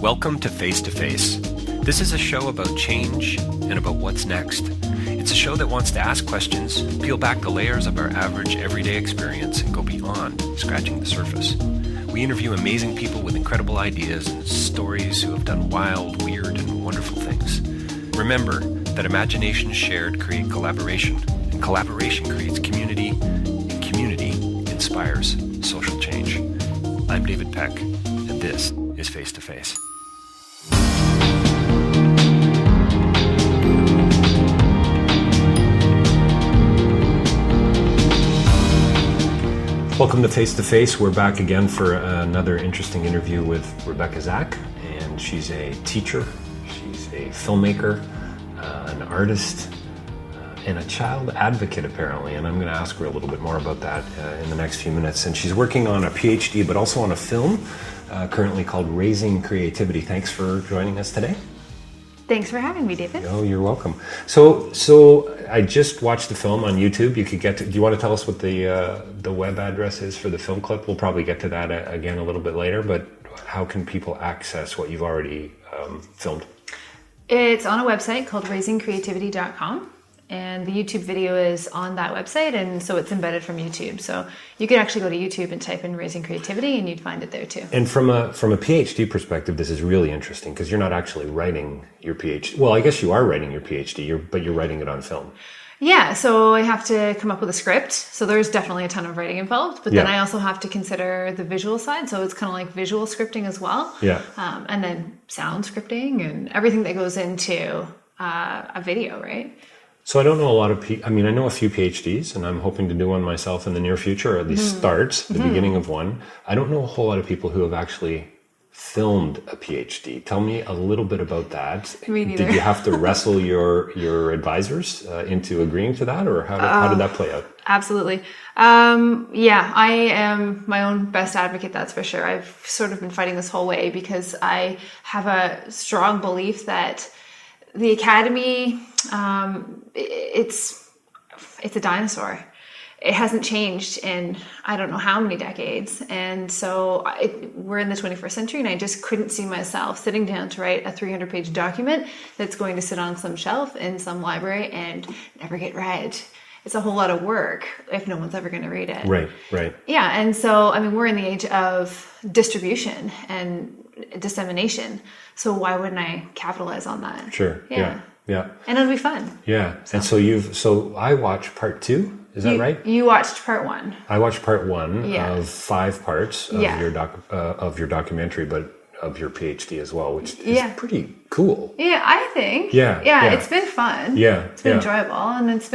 Welcome to Face to Face. This is a show about change and about what's next. It's a show that wants to ask questions, peel back the layers of our average everyday experience, and go beyond scratching the surface. We interview amazing people with incredible ideas and stories who have done wild, weird, and wonderful things. Remember that imagination shared creates collaboration, and collaboration creates community, and community inspires social change. I'm David Peck, and this is Face to Face. Welcome to Face to Face. We're back again for another interesting interview with Rebecca Zach, and she's a teacher, she's a filmmaker, an artist, and a child advocate apparently, and I'm going to ask her a little bit more about that in the next few minutes. And she's working on a PhD but also on a film currently called Raising Creativity. Thanks for joining us today. Thanks for having me, David. Oh, you're welcome. So I just watched the film on YouTube. You could get to, do you want to tell us what the web address is for the film clip? We'll probably get to that again a little bit later, but how can people access what you've already filmed? It's on a website called raisingcreativity.com, and the YouTube video is on that website, and so it's embedded from YouTube. So you could actually go to YouTube and type in Raising Creativity, and you'd find it there too. And from a PhD perspective, this is really interesting because you're not actually writing your PhD. Well, I guess you are writing your PhD, but you're writing it on film. Yeah, so I have to come up with a script. So there's definitely a ton of writing involved, but then I also have to consider the visual side. So it's kind of like visual scripting as well. Yeah. And then sound scripting and everything that goes into a video, right? So I don't know a lot of I know a few PhDs, and I'm hoping to do one myself in the near future, or at least start the beginning of one. I don't know a whole lot of people who have actually filmed a PhD. Tell me a little bit about that. Me neither. Did you have to wrestle your advisors into agreeing to that, or how did that play out? Absolutely. I am my own best advocate, that's for sure. I've sort of been fighting this whole way because I have a strong belief that the academy, it's a dinosaur. It hasn't changed in I don't know how many decades. And so we're in the 21st century, and I just couldn't see myself sitting down to write a 300-page document that's going to sit on some shelf in some library and never get read. It's a whole lot of work if no one's ever going to read it. Right. Yeah, and so, we're in the age of distribution and dissemination. So why wouldn't I capitalize on that? Sure. Yeah. And it'll be fun. Yeah. And so I watched part 2. Is that right? You watched part 1. I watched part 1 of 5 parts of your documentary, but of your PhD as well, which is pretty cool. Yeah, I think. Yeah. It's been fun. Yeah. It's been enjoyable, and it's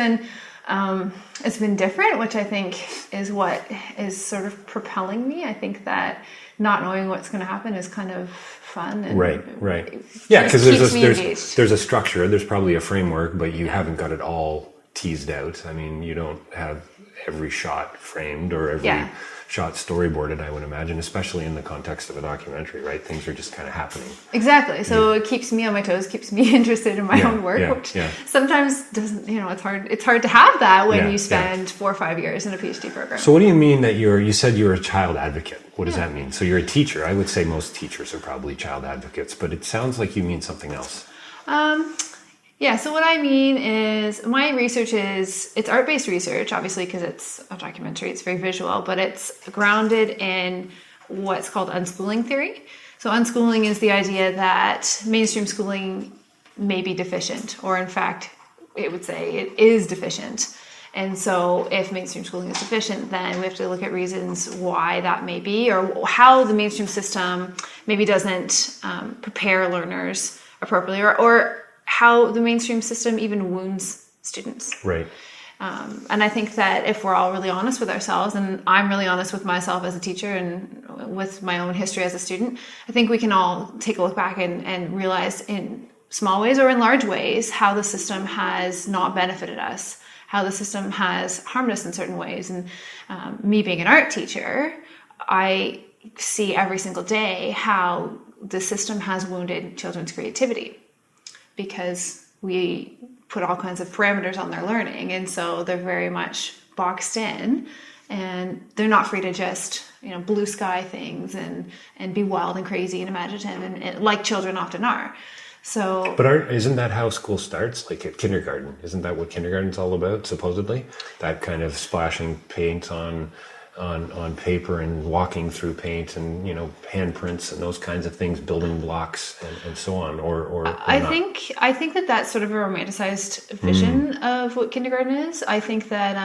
been different, which I think is what is sort of propelling me. I think that not knowing what's going to happen is kind of fun. And right. Yeah, because there's a structure, there's probably a framework, but you haven't got it all teased out. I mean, you don't have every shot framed or every shot storyboarded, I would imagine, especially in the context of a documentary, right? Things are just kind of happening. Exactly. So it keeps me on my toes, keeps me interested in my own work, which sometimes doesn't, it's hard to have that when you spend 4 or 5 years in a PhD program. So what do you mean that you said you're a child advocate? What does that mean? So you're a teacher. I would say most teachers are probably child advocates, but it sounds like you mean something else. So what I mean is my research it's art-based research, obviously, because it's a documentary, it's very visual, but it's grounded in what's called unschooling theory. So unschooling is the idea that mainstream schooling may be deficient, or in fact, it would say it is deficient. And so if mainstream schooling is deficient, then we have to look at reasons why that may be, or how the mainstream system maybe doesn't prepare learners appropriately, or how the mainstream system even wounds students. Right. And I think that if we're all really honest with ourselves, and I'm really honest with myself as a teacher and with my own history as a student, I think we can all take a look back and realize in small ways or in large ways how the system has not benefited us, how the system has harmed us in certain ways. And me being an art teacher, I see every single day how the system has wounded children's creativity, because we put all kinds of parameters on their learning, and so they're very much boxed in, and they're not free to just, blue sky things and be wild and crazy and imaginative and like children often are. So, but isn't that how school starts? Like at kindergarten, isn't that what kindergarten's all about? Supposedly, that kind of splashing paint on paper and walking through paint and handprints and those kinds of things, building blocks and so on. Or I think that that's sort of a romanticized vision of what kindergarten is. I think that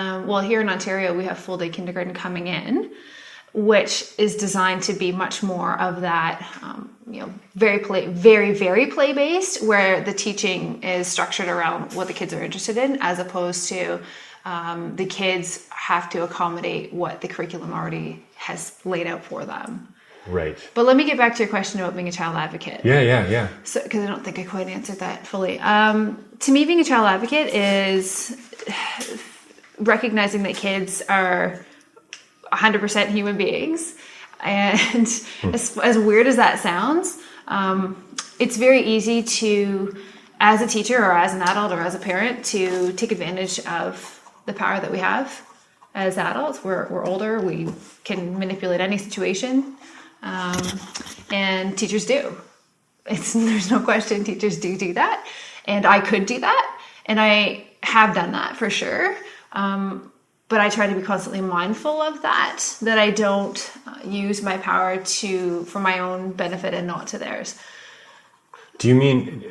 here in Ontario we have full day kindergarten coming in, which is designed to be much more of that, very play based, where the teaching is structured around what the kids are interested in, as opposed to the kids have to accommodate what the curriculum already has laid out for them. Right. But let me get back to your question about being a child advocate. Yeah. So, because I don't think I quite answered that fully. To me, being a child advocate is recognizing that kids are 100% human beings, and as weird as that sounds, it's very easy to, as a teacher or as an adult or as a parent, to take advantage of the power that we have as adults. We're older, we can manipulate any situation, and teachers do. There's no question teachers do that, and I could do that, and I have done that for sure. But I try to be constantly mindful of that I don't use my power for my own benefit and not to theirs. Do you mean,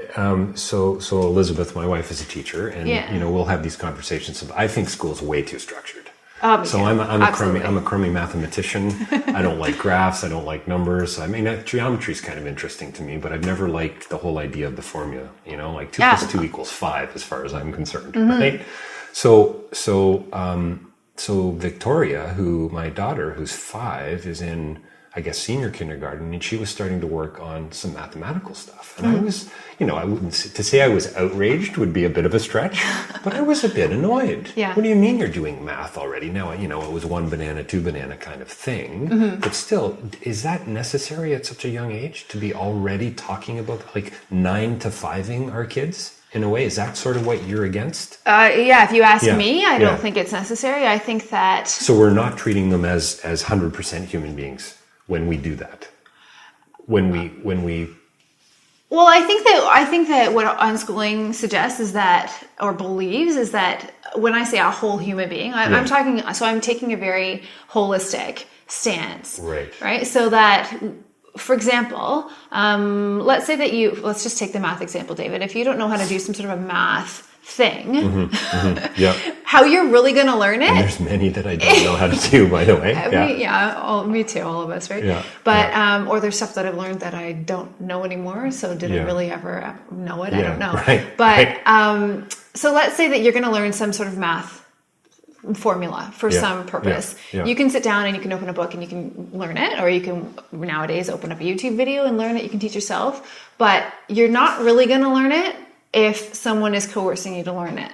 so Elizabeth, my wife, is a teacher, and we'll have these conversations. I think school's way too structured. So I'm a crummy mathematician. I don't like graphs. I don't like numbers. I mean, geometry is kind of interesting to me, but I've never liked the whole idea of the formula. Like 2 plus 2 equals 5, as far as I'm concerned, right? So Victoria, my daughter, who's 5, is in, I guess, senior kindergarten, and she was starting to work on some mathematical stuff. And I was, to say I was outraged would be a bit of a stretch, but I was a bit annoyed. Yeah. What do you mean you're doing math already? Now, it was 1 banana, 2 banana kind of thing. But still, is that necessary at such a young age to be already talking about 9 to 5ing our kids? In a way, is that sort of what you're against? If you ask me, I don't think it's necessary. I think that... So we're not treating them as 100% human beings when we do that. When we... Well, I think that what unschooling suggests is that, or believes, is that when I say a whole human being, I'm taking a very holistic stance. Right? So that... For example, let's say that let's just take the math example, David. If you don't know how to do some sort of a math thing, how you're really going to learn it? And there's many that I don't know how to do, by the way. Me too, all of us, right? Yeah. But, or there's stuff that I've learned that I don't know anymore. So did I really ever know it? I don't know. But, so let's say that you're going to learn some sort of math formula for some purpose. You can sit down and you can open a book and you can learn it, or you can nowadays open up a YouTube video and learn it. You can teach yourself, but you're not really going to learn it if someone is coercing you to learn it.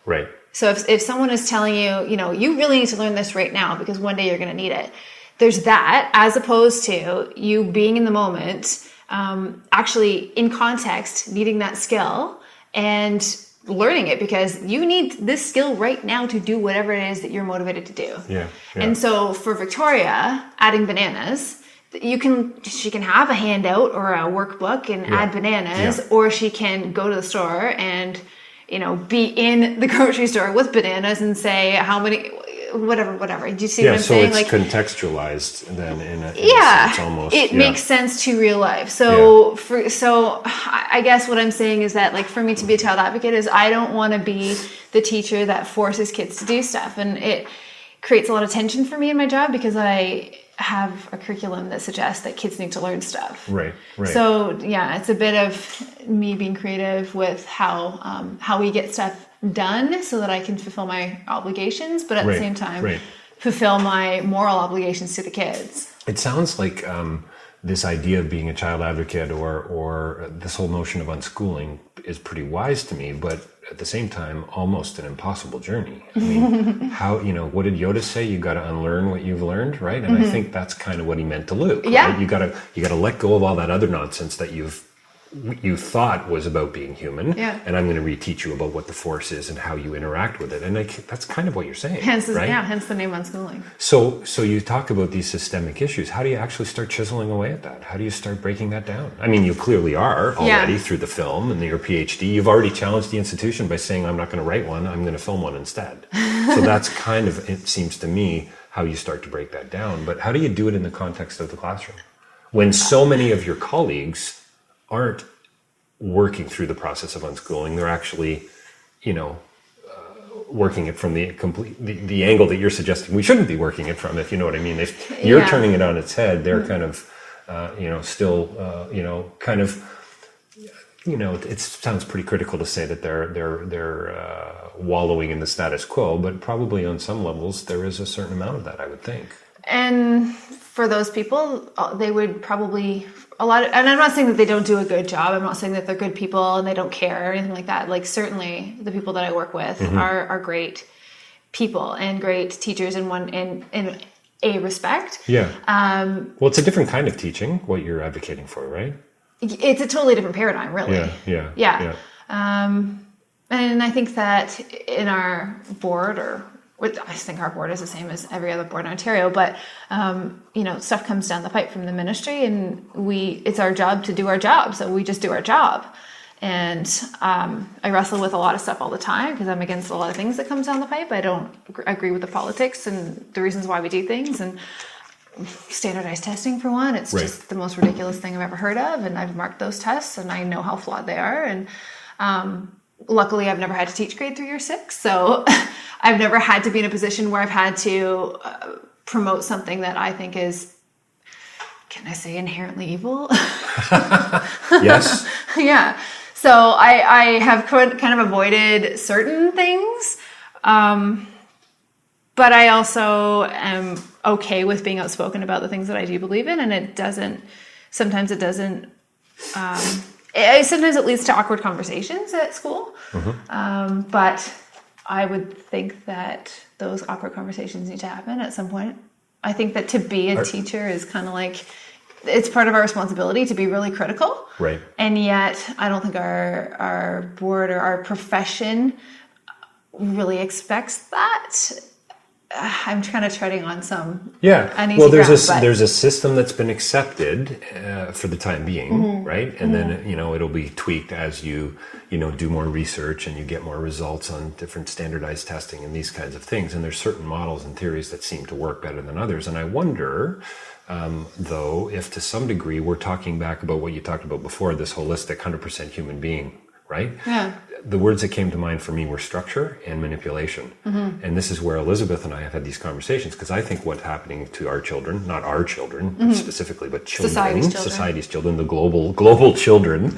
Right. So if someone is telling you, you really need to learn this right now because one day you're going to need it. There's that, as opposed to you being in the moment, actually in context, needing that skill and learning it because you need this skill right now to do whatever it is that you're motivated to do. And so for Victoria, adding bananas, she can have a handout or a workbook and add bananas, or she can go to the store and be in the grocery store with bananas and say how many, whatever. Do you see what I'm saying? So it's contextualized then in a sense almost. It makes sense to real life. So I guess what I'm saying is that for me to be a child advocate is I don't want to be the teacher that forces kids to do stuff. And it creates a lot of tension for me in my job because I have a curriculum that suggests that kids need to learn stuff. Right. So it's a bit of me being creative with how we get stuff done so that I can fulfill my obligations, but at the same time fulfill my moral obligations to the kids. It sounds like this idea of being a child advocate or this whole notion of unschooling is pretty wise to me, but at the same time, almost an impossible journey. I mean, what did Yoda say? You got to unlearn what you've learned, right? And I think that's kind of what he meant to Luke. Yeah. Right? You got to let go of all that other nonsense that you've you thought was about being human, Yeah. and I'm going to reteach you about what the force is and how you interact with it. And that's kind of what you're saying, hence right? hence the name Unschooling. So you talk about these systemic issues. How do you actually start chiseling away at that? How do you start breaking that down? I mean, you clearly are already through the film and your PhD. You've already challenged the institution by saying, I'm not going to write one, I'm going to film one instead. So that's kind of, it seems to me, how you start to break that down. But how do you do it in the context of the classroom? When so many of your colleagues aren't working through the process of unschooling, they're actually, working it from the angle that you're suggesting we shouldn't be working it from, if you know what I mean. If you're turning it on its head, they're kind of, still, it sounds pretty critical to say that they're wallowing in the status quo, but probably on some levels there is a certain amount of that, I would think. And for those people, they would probably and I'm not saying that they don't do a good job. I'm not saying that they're good people and they don't care or anything like that. Like, certainly the people that I work with are great people and great teachers in a respect. Yeah. Well, it's a different kind of teaching, what you're advocating for, right? It's a totally different paradigm, really. Yeah. And I think that in our board, I think our board is the same as every other board in Ontario, but stuff comes down the pipe from the ministry, and it's our job to do our job, so we just do our job. And I wrestle with a lot of stuff all the time because I'm against a lot of things that comes down the pipe. I don't agree with the politics and the reasons why we do things, and standardized testing, for one. It's just the most ridiculous thing I've ever heard of, and I've marked those tests and I know how flawed they are. And luckily I've never had to teach grade 3 or 6, so I've never had to be in a position where I've had to promote something that I think is, can I say, inherently evil? Yes. Yeah. So I have kind of avoided certain things, but I also am okay with being outspoken about the things that I do believe in, and sometimes it leads to awkward conversations at school. But I would think that those awkward conversations need to happen at some point. I think that to be a teacher is kind of like, it's part of our responsibility to be really critical. Right. And yet I don't think our board or our profession really expects that. I'm kind of treading on some uneasy ground, there's a system that's been accepted for the time being, right? And then it'll be tweaked as you do more research and you get more results on different standardized testing and these kinds of things. And there's certain models and theories that seem to work better than others. And I wonder, though, if to some degree we're talking back about what you talked about before, this holistic 100% human being, right? Yeah. The words that came to mind for me were structure and manipulation. And this is where Elizabeth and I have had these conversations, because I think what's happening to our children, not our children specifically, but children, society's children, the global children,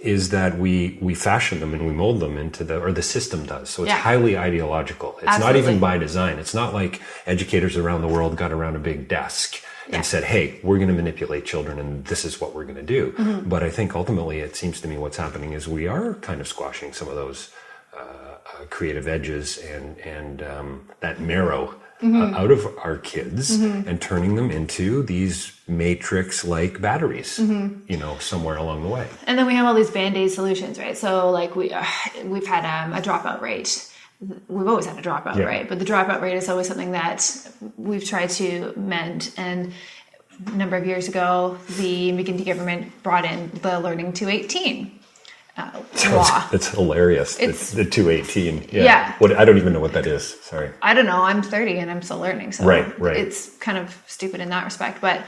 is that we fashion them and we mold them into the system does. So it's highly ideological. It's not even by design. It's not like educators around the world got around a big desk and said, hey, we're going to manipulate children and this is what we're going to do. But I think ultimately it seems to me what's happening is we are kind of squashing some of those creative edges and that marrow out of our kids and turning them into these matrix-like batteries, somewhere along the way. And then we have all these Band-Aid solutions, right? So like we've had a dropout rate. We've always had a dropout rate, but the dropout rate is always something that we've tried to mend. And a number of years ago, the McGuinty government brought in the Learning to 18 law. It's hilarious. It's the 218. Yeah. I don't even know what that is. Sorry. I don't know. I'm 30 and I'm still learning. So right. It's kind of stupid in that respect. But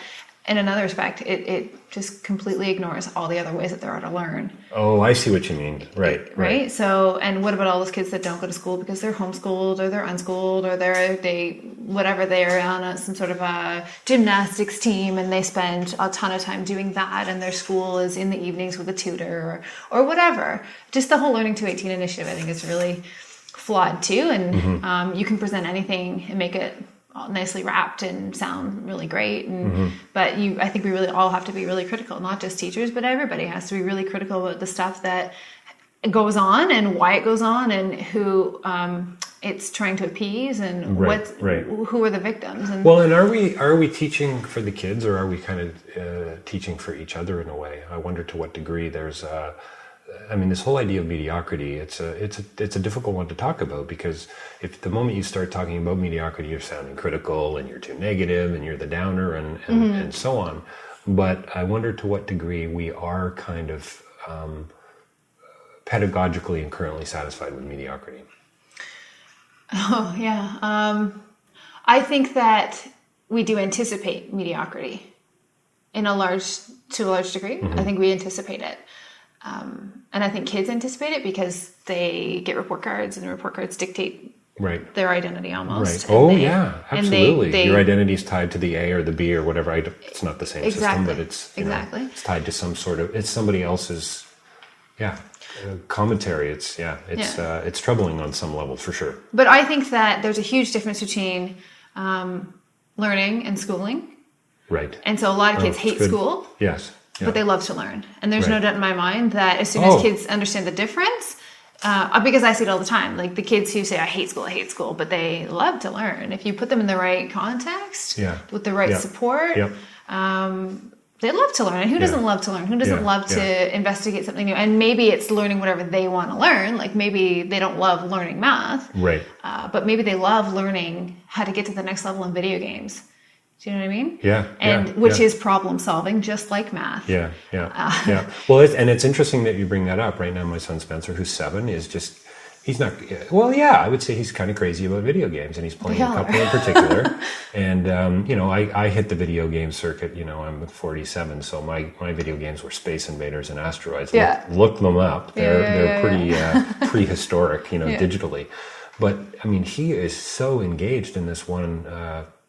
in another respect, it just completely ignores all the other ways that there are to learn. Oh, I see what you mean. Right. So, and what about all those kids that don't go to school because they're homeschooled or they're unschooled or they're on some sort of a gymnastics team and they spend a ton of time doing that and their school is in the evenings with a tutor or whatever. Just the whole Learning to 18 initiative, I think, is really flawed too. And you can present anything and make it all nicely wrapped and sound really great. But I think we really all have to be really critical, not just teachers, but everybody has to be really critical about the stuff that goes on and why it goes on and who it's trying to appease, and Right. who are the victims? And Well, and are we teaching for the kids, or are we kind of teaching for each other in a way? I wonder to what degree there's. I mean, this whole idea of mediocrity, it's a difficult one to talk about, because if the moment you start talking about mediocrity, you're sounding critical and you're too negative and you're the downer and so on. But I wonder to what degree we are kind of pedagogically and currently satisfied with mediocrity. Oh, yeah. I think that we do anticipate mediocrity to a large degree. I think we anticipate it. And I think kids anticipate it because they get report cards, and the report cards dictate their identity almost. Right. Oh, yeah, absolutely. Your identity is tied to the A or the B or whatever. It's not the same system, but it's it's tied to some sort of, it's somebody else's, commentary. It's troubling on some level for sure. But I think that there's a huge difference between learning and schooling. Right. And so a lot of kids hate school. Yes. Yeah. But they love to learn. And there's no doubt in my mind that as soon as kids understand the difference, because I see it all the time, like the kids who say, I hate school, but they love to learn. If you put them in the right context, with the right support, they love to learn. And who doesn't love to learn? Who doesn't love to investigate something new? And maybe it's learning whatever they want to learn. Like maybe they don't love learning math, but maybe they love learning how to get to the next level in video games. Do you know what I mean? Yeah. And which is problem solving, just like math. Yeah. Well, it's interesting that you bring that up. Right now, my son Spencer, who's 7, he's not, I would say he's kind of crazy about video games, and he's playing a couple in particular. And, I hit the video game circuit, I'm 47, so my video games were Space Invaders and Asteroids. Look them up. They're pretty prehistoric, digitally. But, I mean, he is so engaged in this one,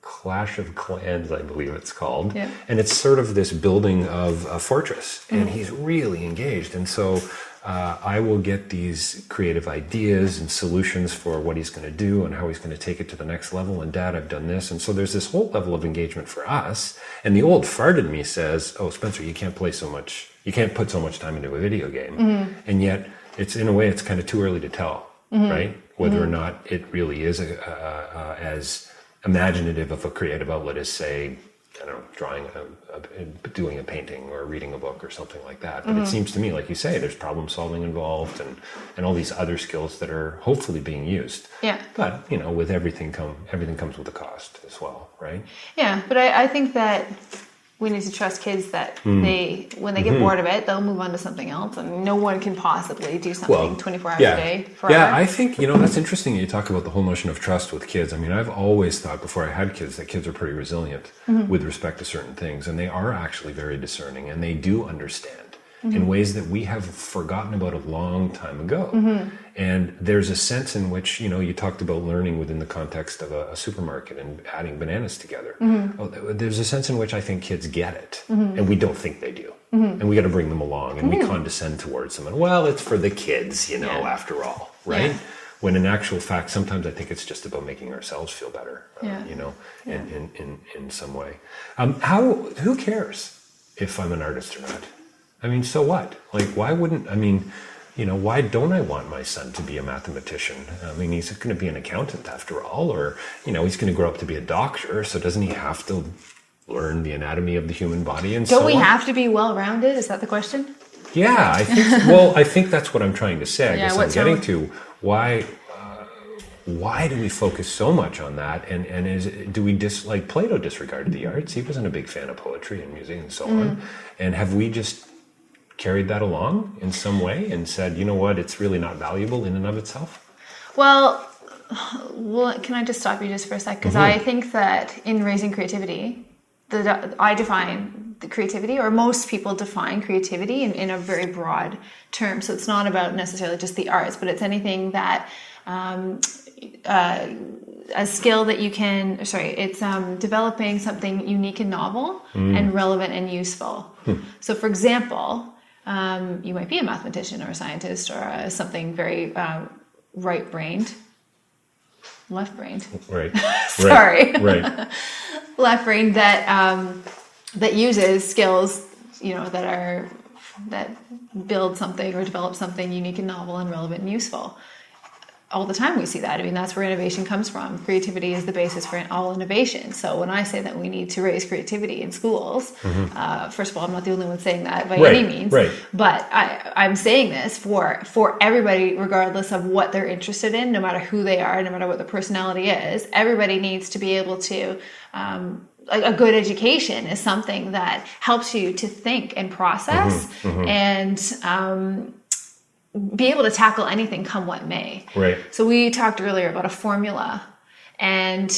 Clash of Clans, I believe it's called. And it's sort of this building of a fortress, and he's really engaged. And so I will get these creative ideas and solutions for what he's going to do and how he's going to take it to the next level. And Dad, I've done this. And so there's this whole level of engagement for us. And the old fart in me says, oh, Spencer, you can't put so much time into a video game. And yet it's, in a way, it's kind of too early to tell, right? Whether or not it really is as imaginative of a creative outlet as, say, I don't know, drawing, doing a painting or reading a book or something like that. But it seems to me, like you say, there's problem solving involved and all these other skills that are hopefully being used. Yeah. But, with everything comes with a cost as well, right? Yeah, but I think that we need to trust kids that when they get bored of it, they'll move on to something else, and no one can possibly do something 24 hours a day forever. Yeah, I think, that's interesting that you talk about the whole notion of trust with kids. I mean, I've always thought before I had kids that kids are pretty resilient with respect to certain things, and they are actually very discerning, and they do understand in ways that we have forgotten about a long time ago. And there's a sense in which, you talked about learning within the context of a supermarket and adding bananas together. There's a sense in which I think kids get it, and we don't think they do. And we got to bring them along, and we condescend towards them. And, it's for the kids, after all, right? Yeah. When in actual fact, sometimes I think it's just about making ourselves feel better, in some way. Who cares if I'm an artist or not? I mean, so what? Like, why don't I want my son to be a mathematician? I mean, he's going to be an accountant after all, or, he's going to grow up to be a doctor. So doesn't he have to learn the anatomy of the human body and so on? Don't we have to be well-rounded? Is that the question? Yeah, I think that's what I'm trying to say. I guess I'm getting to why do we focus so much on that? And do we like Plato disregarded the arts? He wasn't a big fan of poetry and music and so on. And have we just carried that along in some way and said, you know what, it's really not valuable in and of itself? Well, can I just stop you just for a sec? Because I think that in raising creativity, I define the creativity, or most people define creativity in a very broad term. So it's not about necessarily just the arts, but it's anything that a skill that you can, it's developing something unique and novel and relevant and useful. So for example, you might be a mathematician or a scientist or something very right-brained. Left-brained. Right. Sorry. Right. Left-brained that uses skills, that build something or develop something unique and novel and relevant and useful. all the time we see that. I mean, that's where innovation comes from. Creativity is the basis for all innovation. So when I say that we need to raise creativity in schools, first of all, I'm not the only one saying that by any means, but I'm saying this for everybody, regardless of what they're interested in, no matter who they are, no matter what their personality is. Everybody needs to be able to, a good education is something that helps you to think and process and be able to tackle anything come what may. Right. So we talked earlier about a formula, and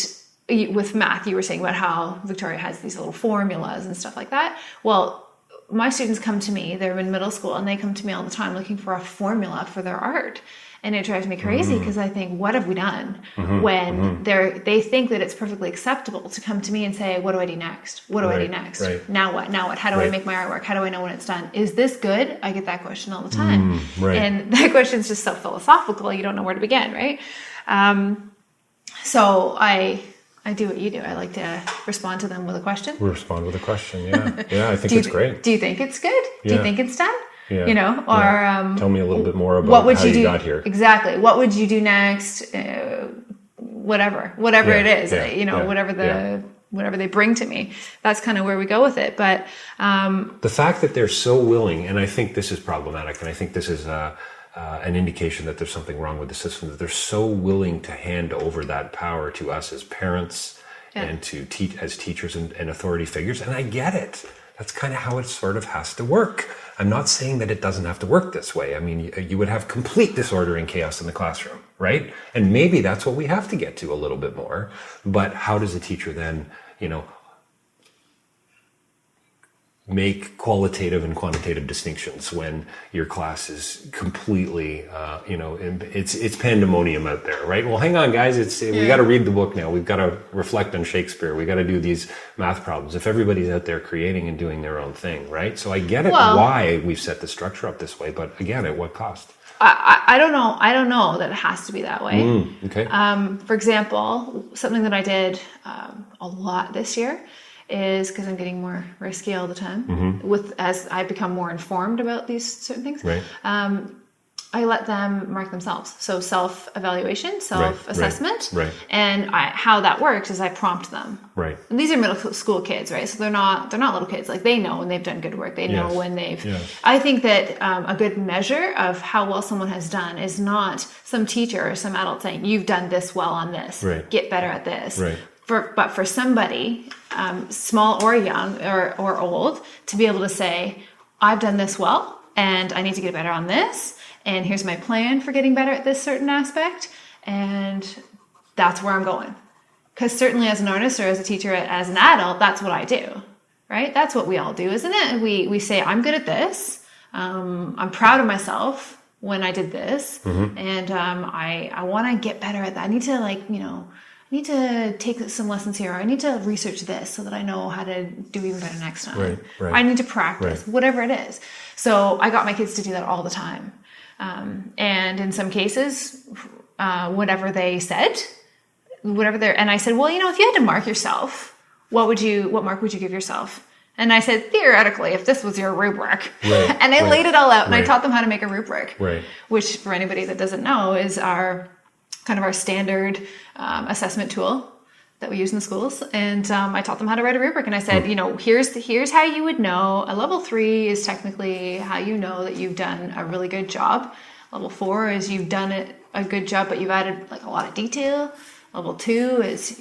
with math, you were saying about how Victoria has these little formulas and stuff like that. Well, my students come to me, they're in middle school, and they come to me all the time looking for a formula for their art. And it drives me crazy because I think, what have we done when they think that it's perfectly acceptable to come to me and say, what do I do next? What do I do next? Now what? Now what? How do I make my artwork? How do I know when it's done? Is this good? I get that question all the time. And that question is just so philosophical. You don't know where to begin, right? So I do what you do. I like to respond to them with a question. Respond with a question, yeah. Yeah, I think it's great. Do you think it's good? Do you think it's done? Yeah. You know, or tell me a little bit more about how you got here. Exactly. What would you do next? Whatever it is, you know, whatever they bring to me. That's kind of where we go with it. But the fact that they're so willing, and I think this is problematic, and I think this is an indication that there's something wrong with the system, that they're so willing to hand over that power to us as parents and to as teachers and authority figures. And I get it. That's kind of how it sort of has to work. I'm not saying that it doesn't have to work this way. I mean, you would have complete disorder and chaos in the classroom, right? And maybe that's what we have to get to a little bit more. But how does a teacher then, you know, make qualitative and quantitative distinctions when your class is completely, you know, it's pandemonium out there, right? Well, hang on, guys. We got to read the book now. We've got to reflect on Shakespeare. We got to do these math problems. If everybody's out there creating and doing their own thing, right? So I get it why we've set the structure up this way, but again, at what cost? I don't know. I don't know that it has to be that way. Okay. For example, something that I did a lot this year is, because I'm getting more risky all the time, as I become more informed about these certain things, I let them mark themselves. So self-evaluation, self-assessment, and how that works is I prompt them. Right. And these are middle school kids, right? So they're not little kids. Like, they know when they've done good work. They know when they've. Yes. I think that a good measure of how well someone has done is not some teacher or some adult saying, "You've done this well on this. Get better at this." Right. But for somebody, small or young or old, to be able to say, I've done this well, and I need to get better on this, and here's my plan for getting better at this certain aspect, and that's where I'm going. Because certainly as an artist or as a teacher, as an adult, that's what I do, right? That's what we all do, isn't it? We say, I'm good at this. I'm proud of myself when I did this, and I want to get better at that. I need to, I need to take some lessons here. Or I need to research this so that I know how to do even better next time. Right. I need to practice, whatever it is. So I got my kids to do that all the time. And in some cases, whatever they said, and I said, well, if you had to mark yourself, what mark would you give yourself? And I said, theoretically, if this was your rubric, and I laid it all out, and I taught them how to make a rubric, which for anybody that doesn't know is our standard assessment tool that we use in the schools. And I taught them how to write a rubric. And I said, here's how you would know. A level 3 is technically how you know that you've done a really good job. Level 4 is you've done a good job, but you've added a lot of detail. Level 2 is,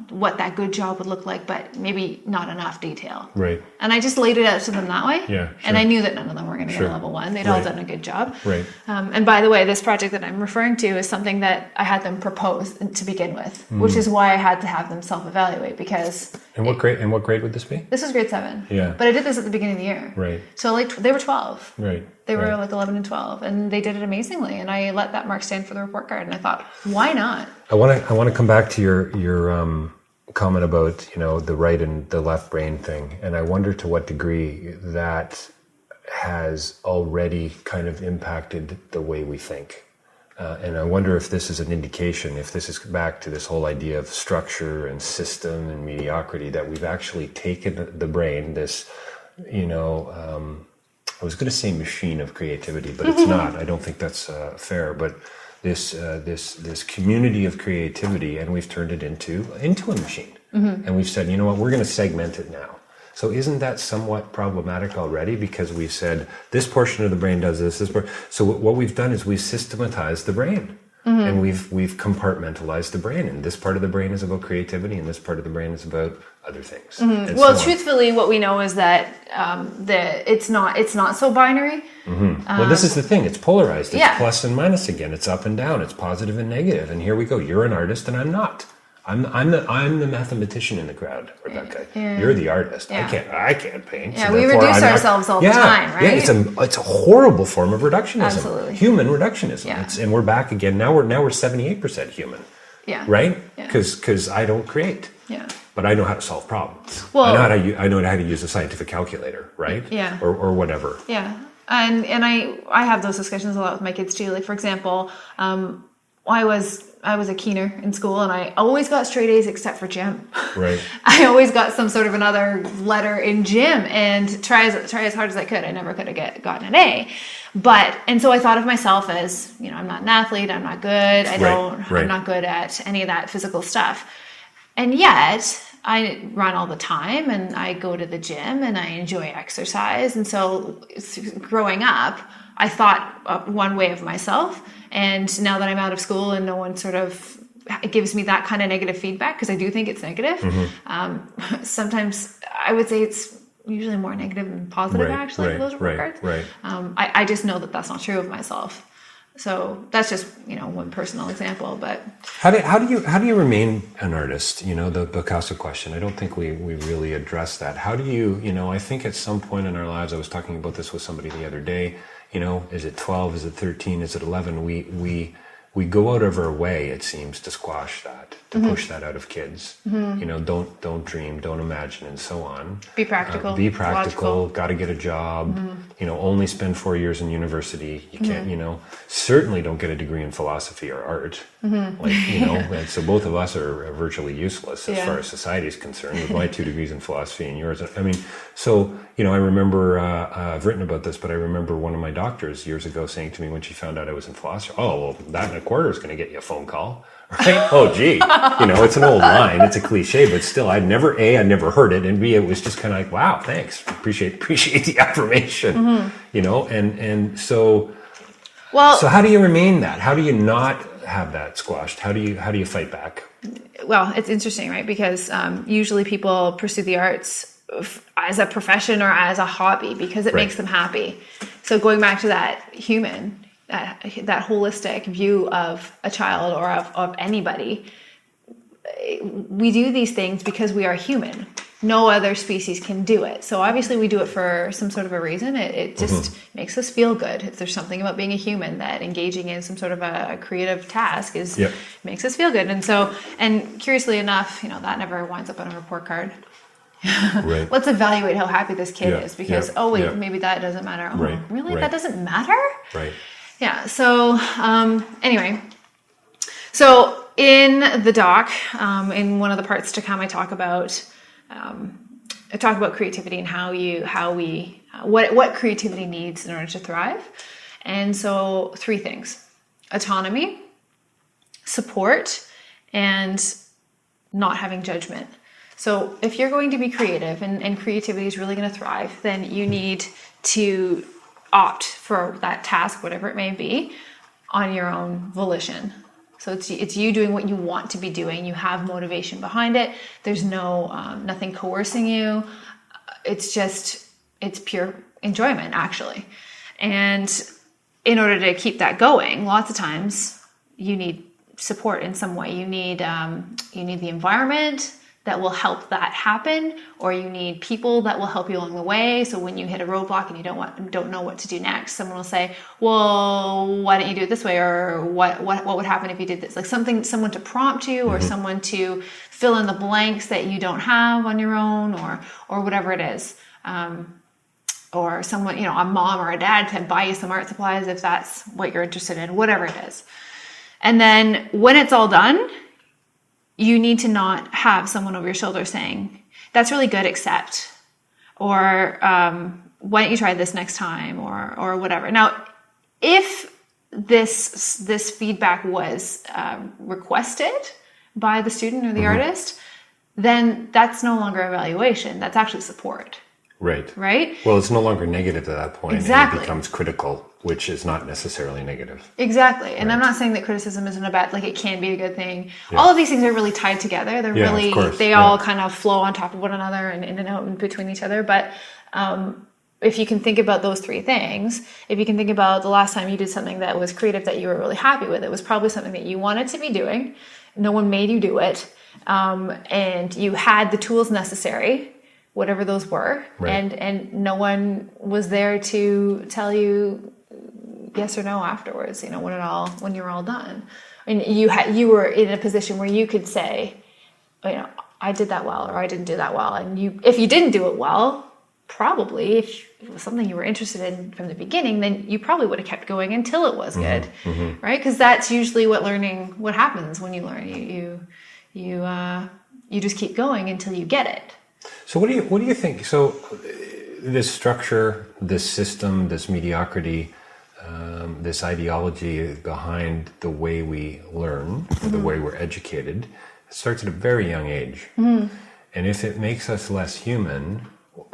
what that good job would look like, but maybe not enough detail. Right. And I just laid it out to them that way. Yeah. Sure. And I knew that none of them were going to get a level 1. They'd all done a good job. Right. And by the way, this project that I'm referring to is something that I had them propose to begin with, which is why I had to have them self-evaluate, because. And what grade would this be? This was grade 7. Yeah. But I did this at the beginning of the year. Right. So they were 12. Right. They were 11 and 12, and they did it amazingly. And I let that mark stand for the report card, and I thought, why not? I want to come back to your comment about the right and the left brain thing, and I wonder to what degree that has already kind of impacted the way we think. And I wonder if this is an indication, if this is back to this whole idea of structure and system and mediocrity, that we've actually taken the brain, this, I was going to say machine of creativity, but it's not. I don't think that's fair. But this community of creativity, and we've turned it into a machine. And we've said, you know what, we're going to segment it now. So isn't that somewhat problematic already? Because we've said this portion of the brain does this. So what we've done is we've systematized the brain. And we've compartmentalized the brain, and this part of the brain is about creativity, and this part of the brain is about other things. Well, truthfully, what we know is that it's not so binary. Well, this is the thing; it's polarized. It's plus and minus again. It's up and down. It's positive and negative. And here we go. You're an artist, and I'm not. I'm the mathematician in the crowd, Rebecca. Yeah. You're the artist. Yeah. I can't paint. Yeah, so we reduce ourselves all the time, right? Yeah, it's a horrible form of reductionism. Absolutely. Human reductionism. Yeah. And we're back again. Now we're 78% human. Yeah. Right? Yeah. Because I don't create. Yeah. But I know how to solve problems. Well, I know how to use a scientific calculator, right? Yeah. Or whatever. Yeah. And I have those discussions a lot with my kids too. Like, for example, I was a keener in school, and I always got straight A's except for gym. Right. I always got some sort of another letter in gym, and try as hard as I could, I never could have gotten an A. And so I thought of myself as, I'm not an athlete, I'm not good, I'm not good at any of that physical stuff. And yet I run all the time, and I go to the gym, and I enjoy exercise. And so growing up, I thought one way of myself. And now that I'm out of school and no one sort of gives me that kind of negative feedback, because I do think it's negative, sometimes I would say it's usually more negative than positive, actually, for those regards. Right. I just know that that's not true of myself. So that's just, one personal example. But how do you remain an artist? The Picasso question. I don't think we really addressed that. How do you, I think at some point in our lives, I was talking about this with somebody the other day. Is it 12? Is it 13? Is it 11? We go out of our way, it seems, to squash that, to push that out of kids. Don't dream, don't imagine, and so on. Be practical. Got to get a job. Only spend 4 years in university. You can't, certainly don't get a degree in philosophy or art. And so both of us are virtually useless as far as society is concerned, with my 2 degrees in philosophy and yours. I remember, I've written about this, but I remember one of my doctors years ago saying to me when she found out I was in philosophy, that and a quarter is going to get you a phone call. Right? Oh, gee. It's an old line. It's a cliche, but still, I'd never heard it. And B, it was just kind of like, wow, thanks. Appreciate the affirmation. And so, so how do you remain that? How do you not have that squashed? How do you fight back? Well, it's interesting, right? Because usually people pursue the arts as a profession or as a hobby because it makes them happy. So going back to that human, that holistic view of a child or of anybody, we do these things because we are human. No other species can do it. So obviously we do it for some sort of a reason. It just makes us feel good. If there's something about being a human that engaging in some sort of a creative task makes us feel good. And curiously enough, that never winds up on a report card. Right. Let's evaluate how happy this kid is because, maybe that doesn't matter. Oh, really? That doesn't matter? Right. Yeah. So anyway, so in the doc, in one of the parts to come, I talk about creativity and what creativity needs in order to thrive. And so 3 things: autonomy, support, and not having judgment. So if you're going to be creative and creativity is really going to thrive, then you need to opt for that task, whatever it may be, on your own volition. So it's you doing what you want to be doing. You have motivation behind it. There's nothing coercing you. It's pure enjoyment, actually. And in order to keep that going, lots of times you need support in some way. You need the environment that will help that happen, or you need people that will help you along the way. So when you hit a roadblock and you don't know what to do next, someone will say, well, why don't you do it this way? Or what would happen if you did this? Like someone to prompt you, or someone to fill in the blanks that you don't have on your own, or whatever it is. Or someone, a mom or a dad to buy you some art supplies if that's what you're interested in, whatever it is. And then when it's all done, you need to not have someone over your shoulder saying, that's really good, except, or why don't you try this next time, or whatever. Now, if this feedback was requested by the student or the artist, then that's no longer evaluation. That's actually support. Right? Well, it's no longer negative at that point. Exactly. And it becomes critical, which is not necessarily negative. Exactly. And I'm not saying that criticism isn't a bad, like it can be a good thing. Yeah. All of these things are really tied together. They're really, they all kind of flow on top of one another and in and out and between each other. But if you can think about those three things, if you can think about the last time you did something that was creative that you were really happy with, it was probably something that you wanted to be doing. No one made you do it. And you had the tools necessary, whatever those were, and no one was there to tell you yes or no afterwards. You know, when you're all done, and you were in a position where you could say, you know, I did that well, or I didn't do that well. And if you didn't do it well, probably if it was something you were interested in from the beginning, then you probably would have kept going until it was good, right? Because that's usually what happens when you learn. You just keep going until you get it. So what do you think? So this structure, this system, this mediocrity, this ideology behind the way we learn, the way we're educated, it starts at a very young age. And if it makes us less human,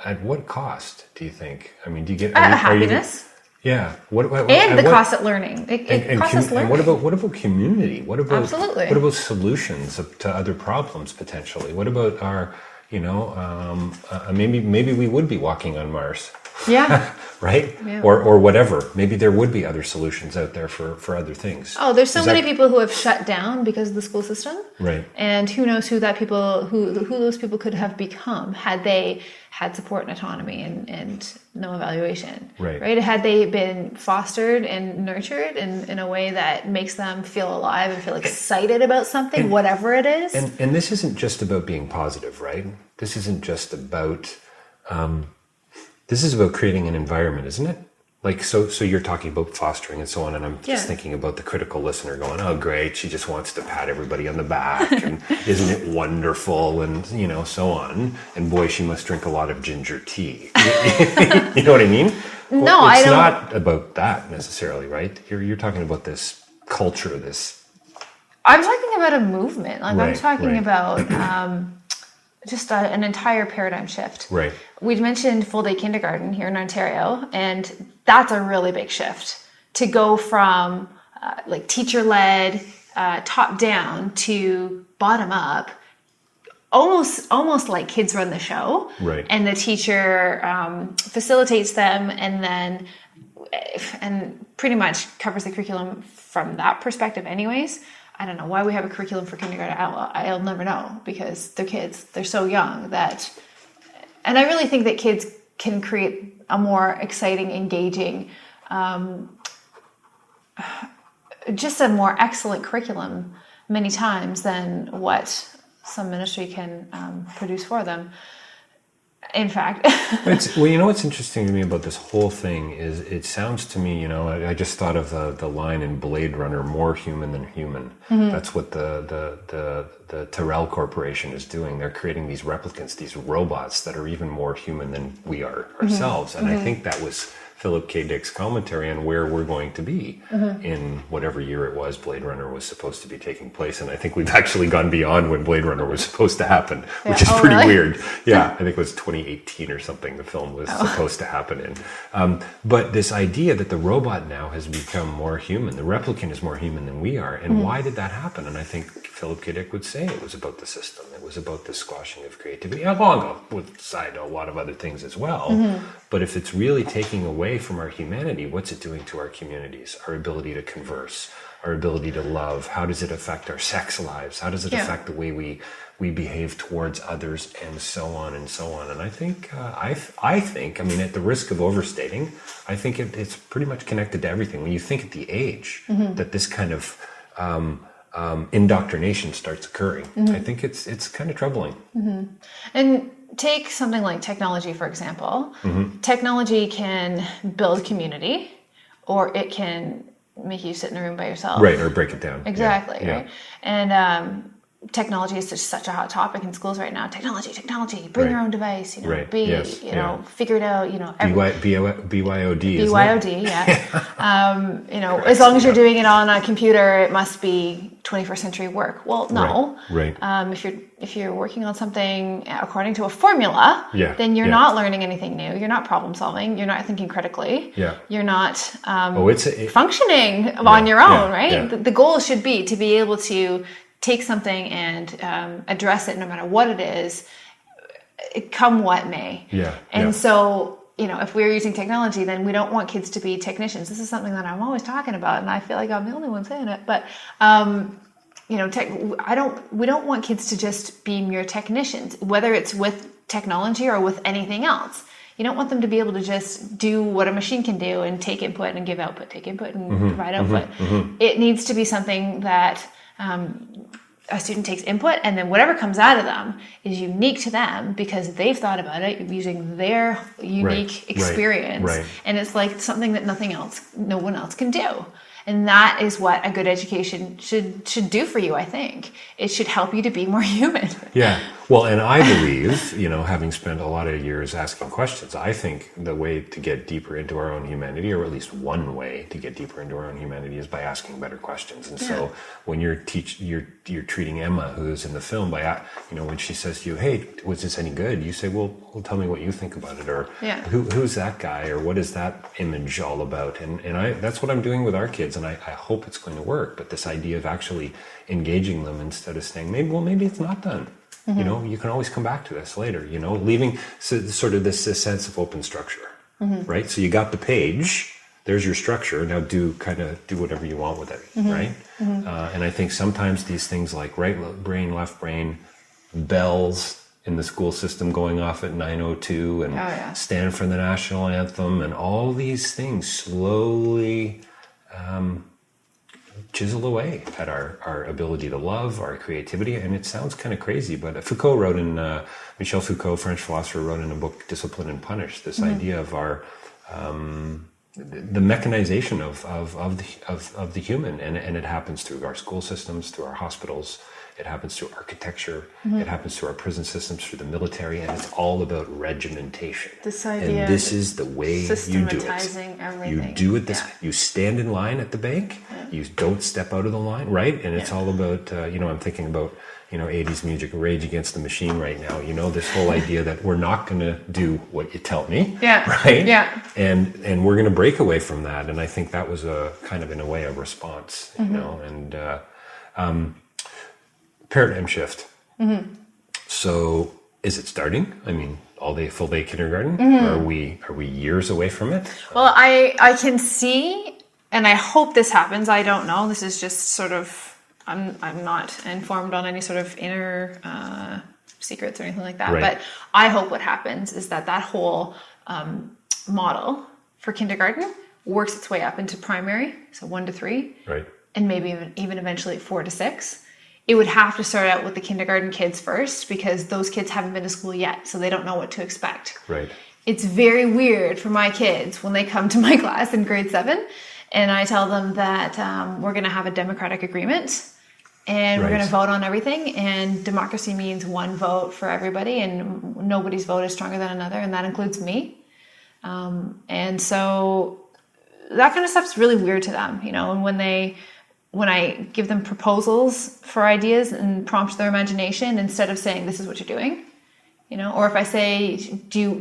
at what cost do you think? I mean, do you get happiness? Cost at learning. It costs us learning. And what about community? Absolutely. What about solutions to other problems potentially? What about our, maybe we would be walking on Mars. Yeah. Right? Yeah. Or whatever. Maybe there would be other solutions out there for other things. Oh, there's so many people who have shut down because of the school system. Right. And who knows who those people could have become had they had support and autonomy and no evaluation. Right. Had they been fostered and nurtured in a way that makes them feel alive and feel excited about something, whatever it is. And this isn't just about being positive, right? This isn't just about this is about creating an environment, isn't it? Like, so you're talking about fostering and so on, and I'm just thinking about the critical listener going, oh, great, she just wants to pat everybody on the back, and isn't it wonderful, and, so on. And boy, she must drink a lot of ginger tea. You know what I mean? No, I don't. It's not about that necessarily, right? You're talking about this culture, this... I'm talking about a movement. Like, I'm talking about... just an entire paradigm shift. Right. We'd mentioned full day kindergarten here in Ontario, and that's a really big shift to go from like teacher led, top down to bottom up. Almost like kids run the show, right? And the teacher facilitates them, and pretty much covers the curriculum from that perspective, anyways. I don't know why we have a curriculum for kindergarten. I'll never know, because they're kids. They're so young that, and I really think that kids can create a more exciting, engaging, just a more excellent curriculum many times than what some ministry can produce for them. In fact. What's interesting to me about this whole thing is it sounds to me, I just thought of the line in Blade Runner, more human than human. That's what the Tyrell Corporation is doing. They're creating these replicants, these robots that are even more human than we are ourselves. And I think that was Philip K. Dick's commentary on where we're going to be in whatever year it was Blade Runner was supposed to be taking place. And I think we've actually gone beyond when Blade Runner was supposed to happen, which is pretty weird. Yeah, I think it was 2018 or something the film was supposed to happen in. But this idea that the robot now has become more human, the replicant is more human than we are. And why did that happen? And I think Philip K. Dick would say it was about the system. It was about the squashing of creativity, along with side a lot of other things as well. But if it's really taking away from our humanity, what's it doing to our communities, our ability to converse, our ability to love? How does it affect our sex lives? How does it affect the way we behave towards others, and so on and so on? And I think, I mean, at the risk of overstating, I think it's pretty much connected to everything. When you think at the age that this kind of indoctrination starts occurring, I think it's kind of troubling. And take something like technology, for example. Technology can build community, or it can make you sit in a room by yourself. Right, or break it down. Exactly, right? And technology is such a hot topic in schools right now. Technology, bring your own device, figure it out, BYOD, BYOD, yeah. As long as you're doing it on a computer, it must be 21st century work. Well, no. Right. If you're working on something according to a formula, then you're not learning anything new. You're not problem solving. You're not thinking critically. Yeah. You're not functioning on your own, right? Yeah. The goal should be to be able to take something and address it no matter what it is, come what may. Yeah. And so, if we're using technology, then we don't want kids to be technicians. This is something that I'm always talking about, and I feel like I'm the only one saying it. But, we don't want kids to just be mere technicians, whether it's with technology or with anything else. You don't want them to be able to just do what a machine can do and take input and give output, take input and provide output. It needs to be something that a student takes input, and then whatever comes out of them is unique to them because they've thought about it using their unique experience. Right. And it's like something that no one else can do. And that is what a good education should do for you, I think. It should help you to be more human. Yeah. Well, and I believe, having spent a lot of years asking questions, I think the way to get deeper into our own humanity, or at least one way to get deeper into our own humanity, is by asking better questions. And so when you're treating Emma, who's in the film, by, when she says to you, hey, was this any good? You say, well, tell me what you think about it. Or who's that guy? Or what is that image all about? And that's what I'm doing with our kids. And I hope it's going to work. But this idea of actually engaging them instead of saying, maybe it's not done. You can always come back to this later, leaving sort of this sense of open structure, right? So you got the page, there's your structure. Now do whatever you want with it, right? And I think sometimes these things like right brain, left brain, bells in the school system going off at 9:02 and stand for the national anthem and all these things slowly chisel away at our ability to love, our creativity. And it sounds kind of crazy, but Michel Foucault, French philosopher, wrote in a book, Discipline and Punish, this idea of our the mechanization of the human, and it happens through our school systems, through our hospitals. It happens through architecture. It happens through our prison systems, through the military, and it's all about regimentation. This idea, and this is the way you do it. Systematizing everything. You do it this. You stand in line at the bank. You don't step out of the line, right? And it's all about. I'm thinking about 80s music, Rage Against the Machine right now. This whole idea that we're not going to do what you tell me, right? Yeah. And we're going to break away from that. And I think that was a kind of, in a way, a response. And. Paradigm shift. So is it starting? I mean, full day kindergarten? Are we years away from it? Well, I can see, and I hope this happens. I don't know. This is just sort of, I'm not informed on any sort of inner secrets or anything like that. Right. But I hope what happens is that whole model for kindergarten works its way up into primary, so 1 to 3, right, and maybe even eventually 4 to 6. It would have to start out with the kindergarten kids first because those kids haven't been to school yet, so they don't know what to expect. Right. It's very weird for my kids when they come to my class in grade 7 and I tell them that we're going to have a democratic agreement and we're going to vote on everything, and democracy means one vote for everybody and nobody's vote is stronger than another, and that includes me. And so that kind of stuff's really weird to them, and when I give them proposals for ideas and prompt their imagination instead of saying, this is what you're doing, or if I say,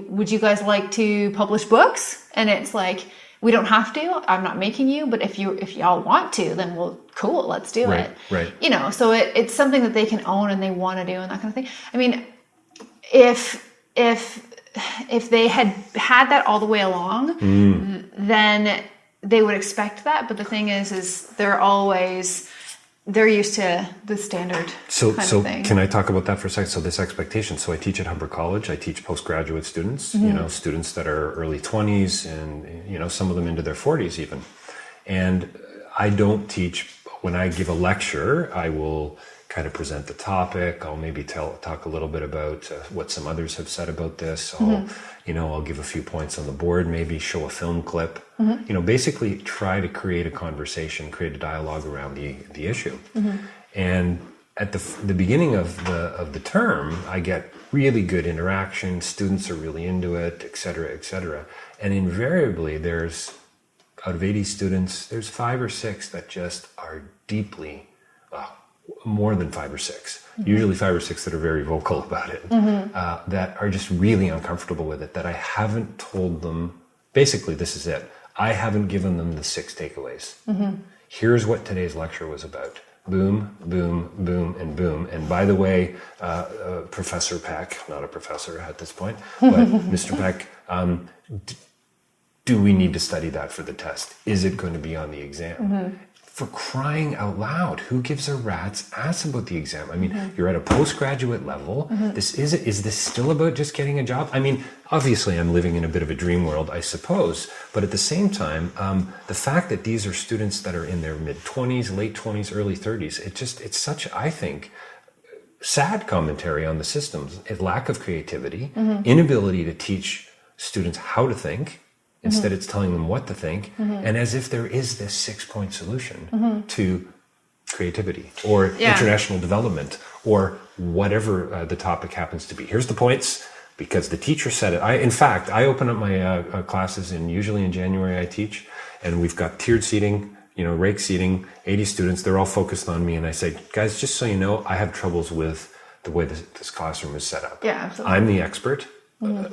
would you guys like to publish books? And it's like, we don't have to, I'm not making you, but if y'all want to, then cool, let's do it. Right. So it's something that they can own and they want to do and that kind of thing. I mean, if they had that all the way along, then they would expect that, but the thing is they're used to the standard kind of thing. Can I talk about that for a second? So this expectation. So I teach at Humber College. I teach postgraduate students, students that are early 20s and, some of them into their 40s even. And I don't teach, when I give a lecture, I will kind of present the topic. I'll maybe talk a little bit about what some others have said about this. I'll give a few points on the board, maybe show a film clip, basically try to create a conversation, create a dialogue around the issue. And at the beginning of the term, I get really good interaction. Students are really into it, et cetera, et cetera. And invariably, there's, out of 80 students, there's 5 or 6 that just are deeply, well, more than 5 or 6, usually 5 or 6 that are very vocal about it, that are just really uncomfortable with it, that I haven't told them, basically this is it, I haven't given them the 6 takeaways. Here's what today's lecture was about. Boom, boom, boom, and boom. And by the way, Professor Peck, not a professor at this point, but Mr. Peck, do we need to study that for the test? Is it going to be on the exam? For crying out loud, who gives a rat's ass about the exam? I mean, you're at a postgraduate level. Is this still about just getting a job? I mean, obviously I'm living in a bit of a dream world, I suppose, but at the same time, the fact that these are students that are in their mid-20s, late 20s, early 30s, it's such, I think, sad commentary on the systems. A lack of creativity, inability to teach students how to think. Instead, it's telling them what to think, and as if there is this 6-point solution to creativity or international development or whatever the topic happens to be. Here's the points because the teacher said it. In fact, I open up my classes usually in January I teach, and we've got tiered seating, rake seating, 80 students. They're all focused on me, and I say, guys, just so you know, I have troubles with the way this classroom is set up. Yeah, absolutely. I'm the expert.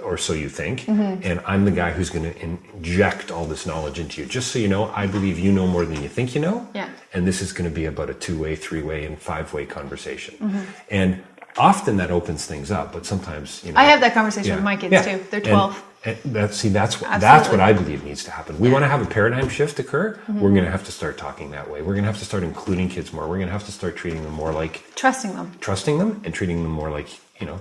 Or so you think, and I'm the guy who's going to inject all this knowledge into you. Just so you know, I believe you know more than you think you know, and this is going to be about a 2-way, 3-way, and 5-way conversation. And often that opens things up, but sometimes, I have that conversation with my kids too. They're 12. And that's what I believe needs to happen. We want to have a paradigm shift occur. We're going to have to start talking that way. We're going to have to start including kids more. We're going to have to start treating them more like trusting them, and treating them more like,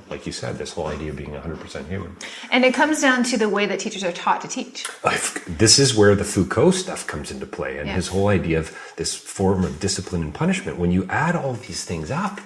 like you said, this whole idea of being 100% human. And it comes down to the way that teachers are taught to teach. This is where the Foucault stuff comes into play, and his whole idea of this form of discipline and punishment. When you add all these things up,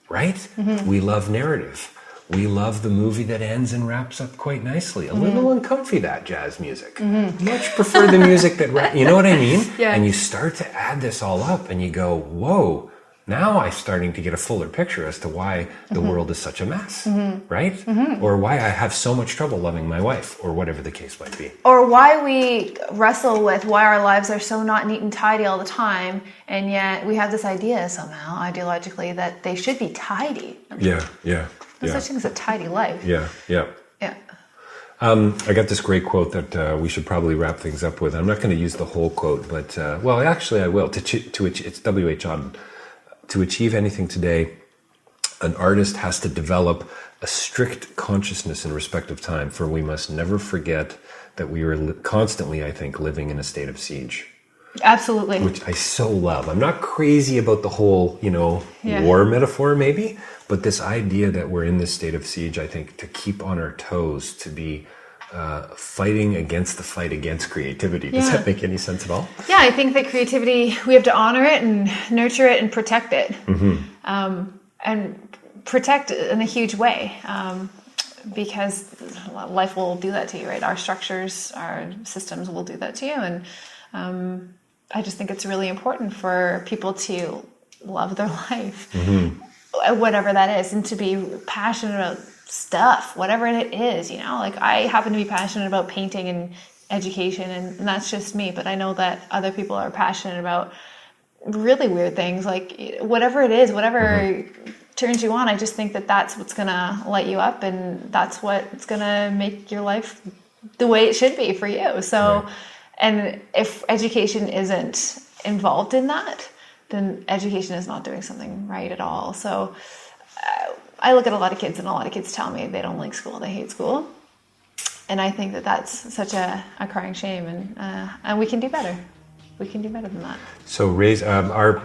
right? We love narrative. We love the movie that ends and wraps up quite nicely. A little uncomfy, that jazz music. Much prefer the music that, you know what I mean? And you start to add this all up and you go, whoa, now I'm starting to get a fuller picture as to why the world is such a mess, right? Or why I have so much trouble loving my wife, or whatever the case might be. Or why we wrestle with why our lives are so not neat and tidy all the time, and yet we have this idea somehow, ideologically, that they should be tidy. Yeah. There's such thing as a tidy life. Yeah. I got this great quote that we should probably wrap things up with. I'm not going to use the whole quote, but, well, actually I will. It's W.H. Auden. To achieve anything today, an artist has to develop a strict consciousness in respect of time, for we must never forget that we are constantly, I think, living in a state of siege. Absolutely. Which I so love. I'm not crazy about the whole, war metaphor maybe, but this idea that we're in this state of siege, I think, to keep on our toes, to be fighting against the fight against creativity. Does that make any sense at all? Yeah, I think that creativity, we have to honor it and nurture it and protect it. And protect in a huge way. Because life will do that to you, right? Our structures, our systems will do that to you. And I just think it's really important for people to love their life, whatever that is, and to be passionate about stuff, whatever it is, like I happen to be passionate about painting and education, and that's just me, but I know that other people are passionate about really weird things, like whatever it is, whatever turns you on. I just think that that's what's gonna light you up, and that's what's gonna make your life the way it should be for you. So and if education isn't involved in that, then education is not doing something right at all. So I look at a lot of kids, and a lot of kids tell me they don't like school, they hate school. And I think that that's such a crying shame, and we can do better. We can do better than that. So our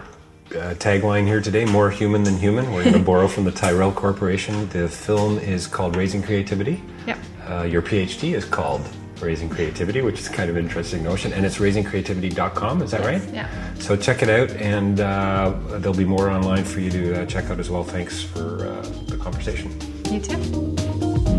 tagline here today, more human than human. We're going to borrow from the Tyrell Corporation. The film is called Raising Creativity. Yep. Your PhD is called Raising Creativity, which is kind of an interesting notion, and it's raisingcreativity.com, is that right? Yeah. So check it out, and there'll be more online for you to check out as well. Thanks for the conversation. You too.